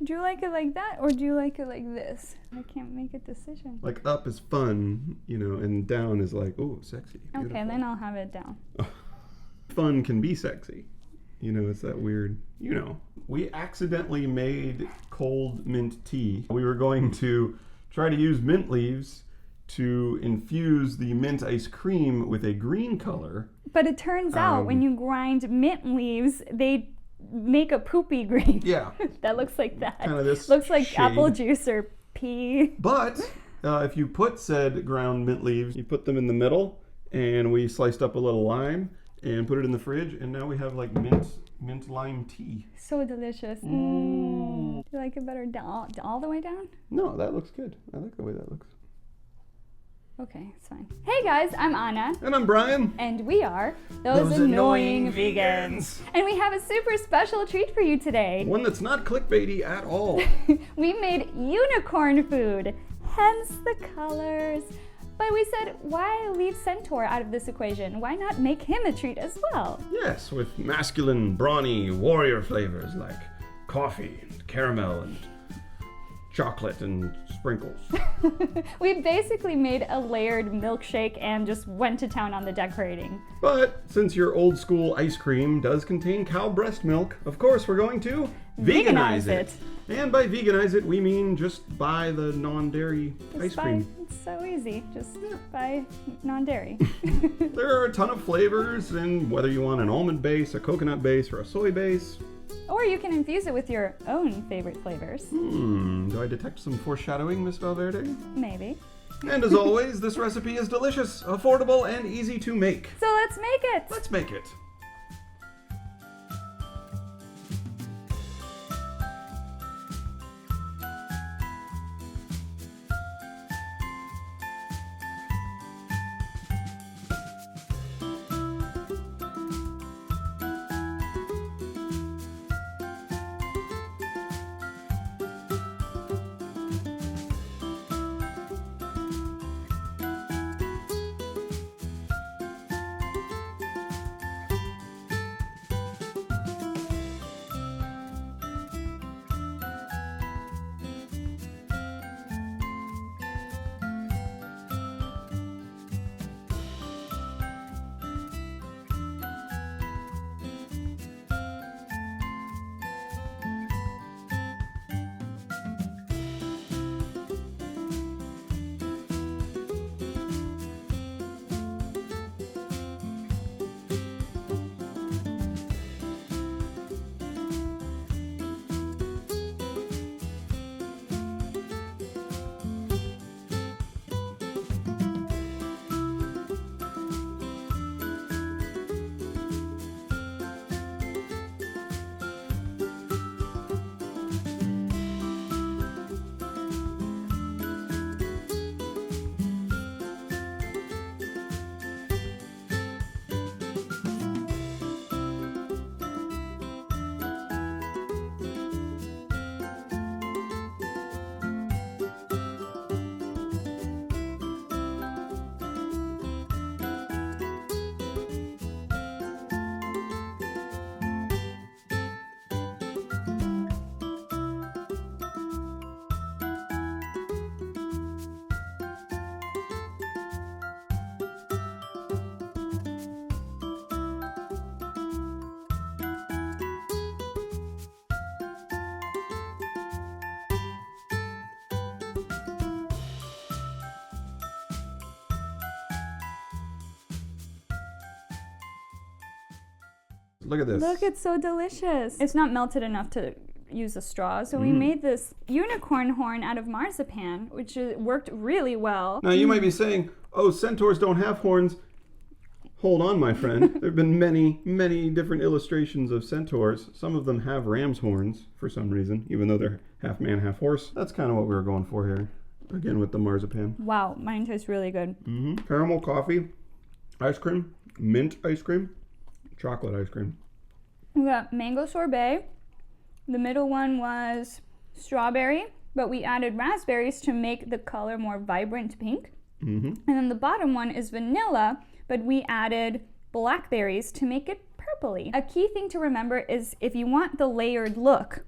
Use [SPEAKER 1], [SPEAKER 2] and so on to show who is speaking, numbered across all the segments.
[SPEAKER 1] Do you like it like that, or do you like it like this? I can't make a decision.
[SPEAKER 2] Like up is fun, and down is like, oh, sexy.
[SPEAKER 1] Okay,
[SPEAKER 2] Beautiful.
[SPEAKER 1] then I'll have it down.
[SPEAKER 2] Fun can be sexy. It's that weird, We accidentally made cold mint tea. We were going to try to use mint leaves to infuse the mint ice cream with a green color.
[SPEAKER 1] But it turns out when you grind mint leaves, they make a poopy green.
[SPEAKER 2] Yeah.
[SPEAKER 1] That looks like that.
[SPEAKER 2] Kind of this
[SPEAKER 1] looks like
[SPEAKER 2] shade.
[SPEAKER 1] Apple juice or pea.
[SPEAKER 2] But if you put said ground mint leaves, you put them in the middle, and we sliced up a little lime and put it in the fridge, and now we have like mint lime tea.
[SPEAKER 1] So delicious. Do you like it better all the way down?
[SPEAKER 2] No, that looks good. I like the way that looks.
[SPEAKER 1] Okay, it's fine. Hey guys, I'm Anna.
[SPEAKER 2] And I'm Brian.
[SPEAKER 1] And we are Those Annoying
[SPEAKER 2] Vegans.
[SPEAKER 1] And we have a super special treat for you today.
[SPEAKER 2] One that's not clickbaity at all.
[SPEAKER 1] We made unicorn food, hence the colors. But we said, why leave Centaur out of this equation? Why not make him a treat as well?
[SPEAKER 2] Yes, with masculine, brawny warrior flavors like coffee, and caramel, and chocolate, and sprinkles.
[SPEAKER 1] We basically made a layered milkshake and just went to town on the decorating.
[SPEAKER 2] But since your old school ice cream does contain cow breast milk, of course we're going to veganize it. And by veganize it, we mean just buy the non-dairy ice cream.
[SPEAKER 1] It's so easy. Just buy non-dairy.
[SPEAKER 2] There are a ton of flavors, and whether you want an almond base, a coconut base, or a soy base.
[SPEAKER 1] Or you can infuse it with your own favorite flavors.
[SPEAKER 2] Do I detect some foreshadowing, Miss Valverde?
[SPEAKER 1] Maybe.
[SPEAKER 2] And as always, this recipe is delicious, affordable, and easy to make.
[SPEAKER 1] So let's make it!
[SPEAKER 2] Let's make it. Look at this.
[SPEAKER 1] Look, it's so delicious. It's not melted enough to use a straw, so we made this unicorn horn out of marzipan, which worked really well.
[SPEAKER 2] Now you might be saying, oh, centaurs don't have horns. Hold on, my friend. There have been many, many different illustrations of centaurs. Some of them have ram's horns for some reason, even though they're half man, half horse. That's kind of what we were going for here. Again, with the marzipan.
[SPEAKER 1] Wow, mine tastes really good.
[SPEAKER 2] Caramel coffee, ice cream, mint ice cream, chocolate ice cream.
[SPEAKER 1] We got mango sorbet. The middle one was strawberry, but we added raspberries to make the color more vibrant pink. And then the bottom one is vanilla, but we added blackberries to make it purpley. A key thing to remember is if you want the layered look,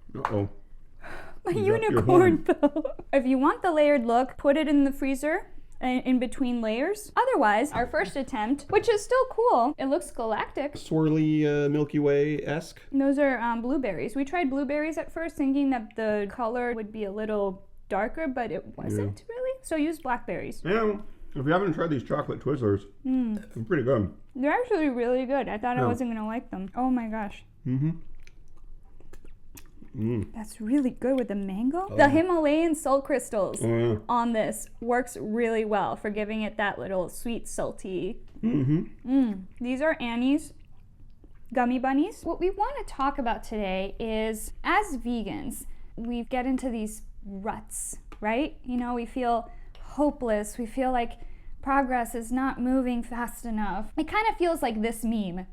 [SPEAKER 1] A unicorn, though. If you want the layered look, put it in the freezer in between layers. Otherwise, our first attempt, which is still cool, it looks galactic.
[SPEAKER 2] Swirly Milky Way-esque.
[SPEAKER 1] Those are blueberries. We tried blueberries at first, thinking that the color would be a little darker, but it wasn't really. So use blackberries.
[SPEAKER 2] Yeah, if you haven't tried these chocolate Twizzlers, they're pretty good.
[SPEAKER 1] They're actually really good. I thought I wasn't gonna like them. Oh my gosh. That's really good with the mango. The Himalayan salt crystals on this works really well for giving it that little sweet, salty. These are Annie's gummy bunnies. What we want to talk about today is, as vegans, we get into these ruts, right? You know, we feel hopeless. We feel like progress is not moving fast enough. It kind of feels like this meme.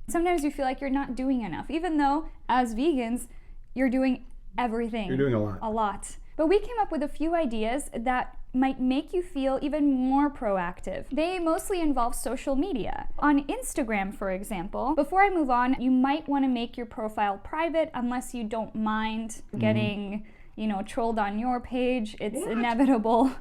[SPEAKER 1] Sometimes you feel like you're not doing enough, even though as vegans, you're doing everything.
[SPEAKER 2] You're doing a lot.
[SPEAKER 1] A lot. But we came up with a few ideas that might make you feel even more proactive. They mostly involve social media. On Instagram, for example, before I move on, you might want to make your profile private unless you don't mind getting, trolled on your page. It's inevitable.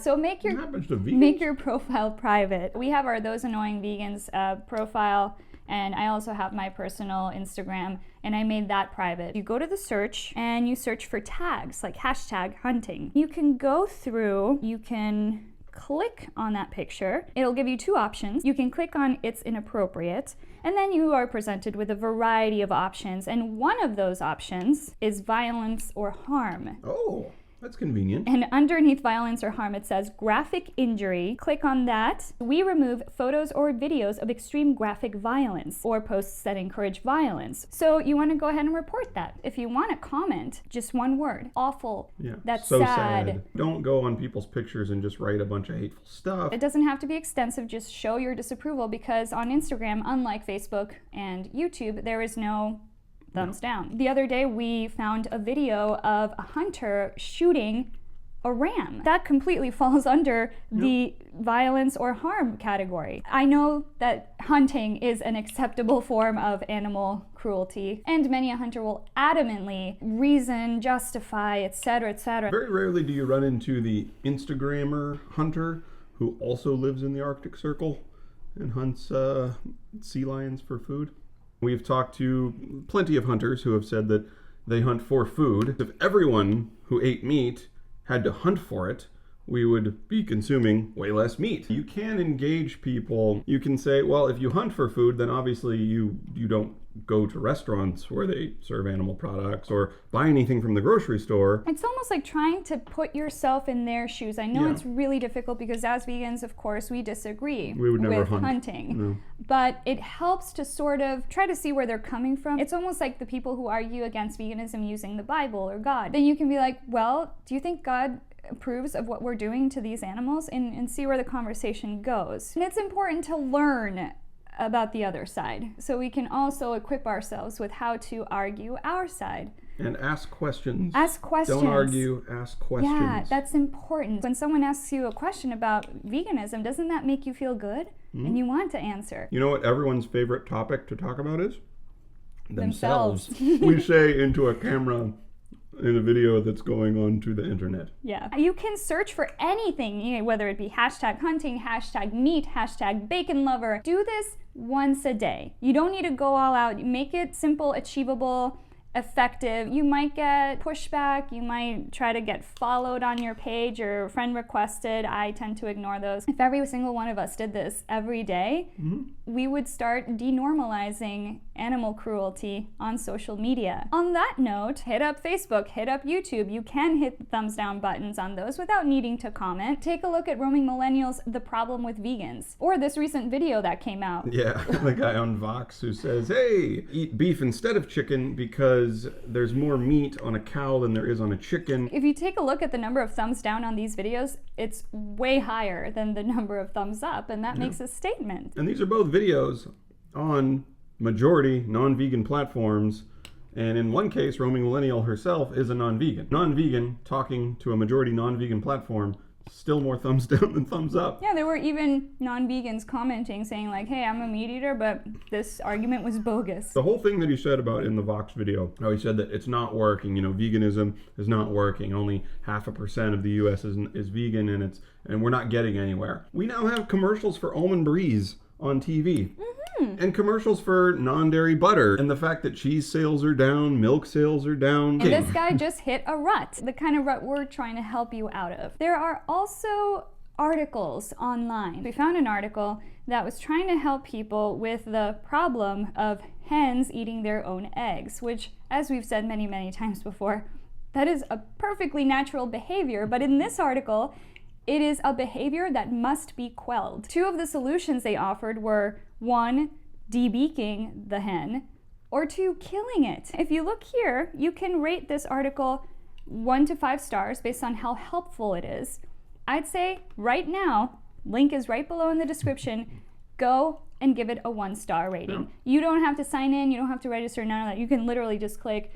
[SPEAKER 1] So make your profile private. We have our Those Annoying Vegans profile, and I also have my personal Instagram, and I made that private. You go to the search and you search for tags like #hunting. You can go through, you can click on that picture. It'll give you two options. You can click on it's inappropriate, and then you are presented with a variety of options, and one of those options is violence or harm.
[SPEAKER 2] Oh. That's convenient.
[SPEAKER 1] And underneath violence or harm, it says graphic injury. Click on that. We remove photos or videos of extreme graphic violence or posts that encourage violence. So you want to go ahead and report that. If you want to comment, just one word. Awful.
[SPEAKER 2] Yeah.
[SPEAKER 1] That's
[SPEAKER 2] so
[SPEAKER 1] sad.
[SPEAKER 2] Don't go on people's pictures and just write a bunch of hateful stuff.
[SPEAKER 1] It doesn't have to be extensive. Just show your disapproval, because on Instagram, unlike Facebook and YouTube, there is no thumbs down. The other day, we found a video of a hunter shooting a ram. That completely falls under the violence or harm category. I know that hunting is an acceptable form of animal cruelty, and many a hunter will adamantly reason, justify, etc., etc.
[SPEAKER 2] Very rarely do you run into the Instagrammer hunter who also lives in the Arctic Circle and hunts sea lions for food. We've talked to plenty of hunters who have said that they hunt for food. If everyone who ate meat had to hunt for it, we would be consuming way less meat. You can engage people. You can say, well, if you hunt for food, then obviously you don't go to restaurants where they serve animal products or buy anything from the grocery store.
[SPEAKER 1] It's almost like trying to put yourself in their shoes. I know it's really difficult because as vegans, of course, we disagree
[SPEAKER 2] with
[SPEAKER 1] hunting.
[SPEAKER 2] No.
[SPEAKER 1] But it helps to sort of try to see where they're coming from. It's almost like the people who argue against veganism using the Bible or God. Then you can be like, well, do you think God approves of what we're doing to these animals? And see where the conversation goes. And it's important to learn about the other side, so we can also equip ourselves with how to argue our side.
[SPEAKER 2] And ask questions.
[SPEAKER 1] Ask questions.
[SPEAKER 2] Don't argue, ask questions.
[SPEAKER 1] Yeah, that's important. When someone asks you a question about veganism, doesn't that make you feel good? And you want to answer.
[SPEAKER 2] You know what everyone's favorite topic to talk about is?
[SPEAKER 1] Themselves.
[SPEAKER 2] We say into a camera in a video that's going on to the internet.
[SPEAKER 1] Yeah. You can search for anything, whether it be #hunting, #meat, #bacon lover. Do this once a day. You don't need to go all out. Make it simple, achievable, effective. You might get pushback. You might try to get followed on your page or friend requested. I tend to ignore those. If every single one of us did this every day, we would start denormalizing animal cruelty on social media. On that note, hit up Facebook, hit up YouTube. You can hit the thumbs down buttons on those without needing to comment. Take a look at Roaming Millennials, The Problem with Vegans, or this recent video that came out.
[SPEAKER 2] Yeah, the guy on Vox who says, hey, eat beef instead of chicken because there's more meat on a cow than there is on a chicken.
[SPEAKER 1] If you take a look at the number of thumbs down on these videos, it's way higher than the number of thumbs up, and that makes a statement.
[SPEAKER 2] And these are both videos on majority non-vegan platforms, and in one case, Roaming Millennial herself is a non-vegan. Non-vegan talking to a majority non-vegan platform still more thumbs down than thumbs up.
[SPEAKER 1] Yeah, there were even non-vegans commenting saying like, hey, I'm a meat eater, but this argument was bogus.
[SPEAKER 2] The whole thing that he said about in the Vox video, how he said that it's not working, veganism is not working. Only 0.5% of the US is vegan, and we're not getting anywhere. We now have commercials for Almond Breeze on TV. And commercials for non-dairy butter, and the fact that cheese sales are down, milk sales are down.
[SPEAKER 1] And this guy just hit a rut, the kind of rut we're trying to help you out of. There are also articles online. We found an article that was trying to help people with the problem of hens eating their own eggs, which, as we've said many, many times before, that is a perfectly natural behavior. But in this article, it is a behavior that must be quelled. 2 of the solutions they offered were 1, debeaking the hen, or 2, killing it. If you look here, you can rate this article 1 to 5 stars based on how helpful it is. I'd say right now, link is right below in the description, go and give it a 1-star rating.
[SPEAKER 2] Yeah.
[SPEAKER 1] You don't have to sign in, you don't have to register, none of that. You can literally just click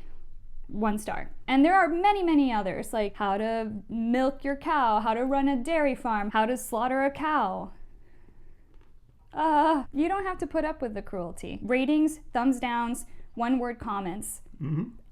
[SPEAKER 1] 1 star. And there are many, many others, like how to milk your cow, how to run a dairy farm, how to slaughter a cow. You don't have to put up with the cruelty. Ratings, thumbs downs, 1-word comments.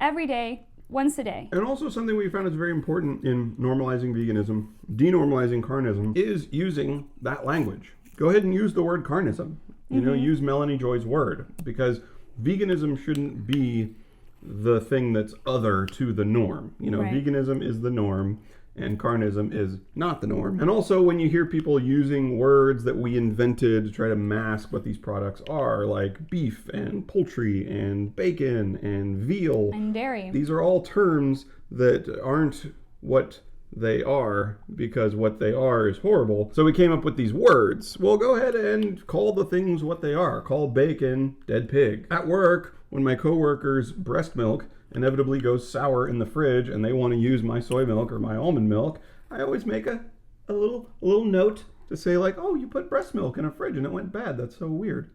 [SPEAKER 1] Every day, once a day.
[SPEAKER 2] And also something we found is very important in normalizing veganism, denormalizing carnism, is using that language. Go ahead and use the word carnism. Use Melanie Joy's word, because veganism shouldn't be the thing that's other to the norm.
[SPEAKER 1] Right.
[SPEAKER 2] Veganism is the norm, and carnism is not the norm. And also when you hear people using words that we invented to try to mask what these products are, like beef and poultry and bacon and veal.
[SPEAKER 1] And dairy.
[SPEAKER 2] These are all terms that aren't what they are, because what they are is horrible. So we came up with these words. Well, go ahead and call the things what they are. Call bacon dead pig. At work, when my coworkers' breast milk inevitably goes sour in the fridge and they want to use my soy milk or my almond milk, I always make a little note to say like, oh, you put breast milk in a fridge and it went bad. That's so weird.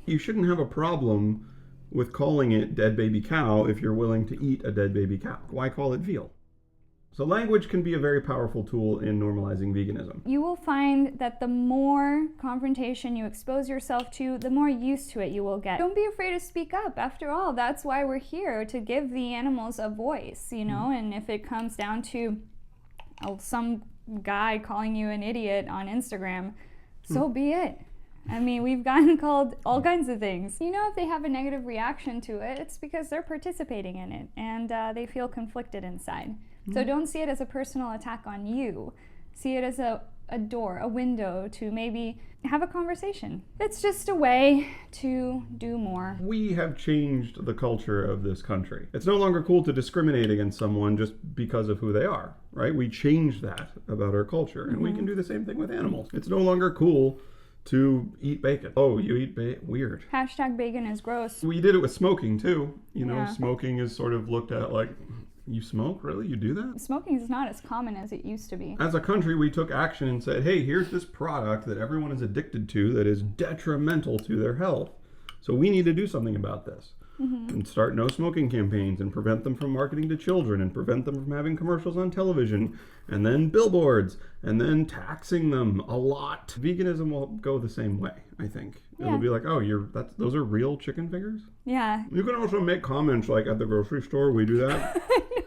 [SPEAKER 2] You shouldn't have a problem with calling it dead baby cow if you're willing to eat a dead baby cow. Why call it veal? So language can be a very powerful tool in normalizing veganism.
[SPEAKER 1] You will find that the more confrontation you expose yourself to, the more used to it you will get. Don't be afraid to speak up. After all, that's why we're here, to give the animals a voice, And if it comes down to some guy calling you an idiot on Instagram, so be it. I mean, we've gotten called all kinds of things. If they have a negative reaction to it, it's because they're participating in it and they feel conflicted inside. So don't see it as a personal attack on you. See it as a door, a window to maybe have a conversation. It's just a way to do more.
[SPEAKER 2] We have changed the culture of this country. It's no longer cool to discriminate against someone just because of who they are, right? We changed that about our culture, and we can do the same thing with animals. It's no longer cool to eat bacon. Oh, you eat bacon? Weird.
[SPEAKER 1] Hashtag bacon is gross.
[SPEAKER 2] We did it with smoking too.
[SPEAKER 1] Yeah.
[SPEAKER 2] Smoking is sort of looked at like, you smoke? Really? You do that?
[SPEAKER 1] Smoking is not as common as it used to be.
[SPEAKER 2] As a country, we took action and said, hey, here's this product that everyone is addicted to that is detrimental to their health. So we need to do something about this. And start no smoking campaigns and prevent them from marketing to children and prevent them from having commercials on television and then billboards and then taxing them a lot. Veganism will go the same way, I think.
[SPEAKER 1] Yeah.
[SPEAKER 2] It'll be like, oh, those are real chicken fingers?
[SPEAKER 1] Yeah.
[SPEAKER 2] You can also make comments like at the grocery store, we do that.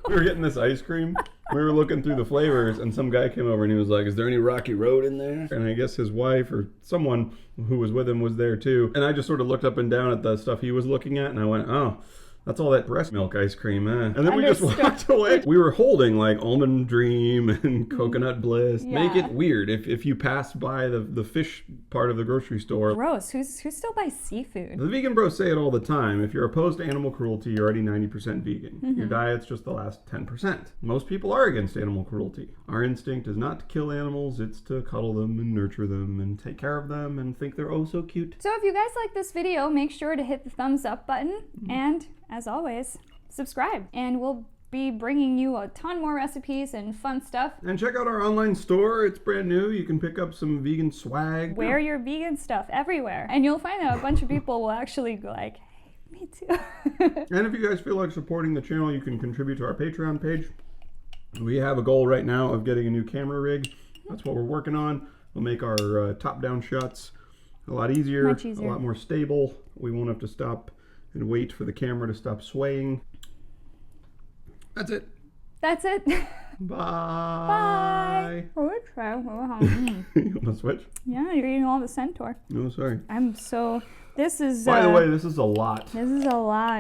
[SPEAKER 2] We were getting this ice cream. We were looking through the flavors and some guy came over and he was like, is there any Rocky Road in there? And I guess his wife or someone who was with him was there too. And I just sort of looked up and down at the stuff he was looking at and I went, oh, that's all that breast milk ice cream, And then we just walked away. We were holding like Almond Dream and Coconut Bliss.
[SPEAKER 1] Yeah.
[SPEAKER 2] Make it weird if you passed by the fish part of the grocery store.
[SPEAKER 1] Gross. Who's still buys seafood?
[SPEAKER 2] The vegan bros say it all the time. If you're opposed to animal cruelty, you're already 90% vegan. Your diet's just the last 10%. Most people are against animal cruelty. Our instinct is not to kill animals, it's to cuddle them and nurture them and take care of them and think they're oh so cute.
[SPEAKER 1] So if you guys like this video, make sure to hit the thumbs up button and, as always, subscribe. And we'll be bringing you a ton more recipes and fun stuff.
[SPEAKER 2] And check out our online store. It's brand new. You can pick up some vegan swag.
[SPEAKER 1] Wear your vegan stuff everywhere. And you'll find that a bunch of people will actually go like, hey, me too.
[SPEAKER 2] And if you guys feel like supporting the channel, you can contribute to our Patreon page. We have a goal right now of getting a new camera rig. That's what we're working on. We'll make our top-down shots a lot easier,
[SPEAKER 1] Much easier,
[SPEAKER 2] a lot more stable. We won't have to stop and wait for the camera to stop swaying. That's it.
[SPEAKER 1] That's it.
[SPEAKER 2] Bye.
[SPEAKER 1] Bye. Oh, try.
[SPEAKER 2] You want to switch?
[SPEAKER 1] Yeah, you're eating all the Centaur.
[SPEAKER 2] No, sorry.
[SPEAKER 1] I'm so. This is.
[SPEAKER 2] By the way, this is a lot.
[SPEAKER 1] This is a lot.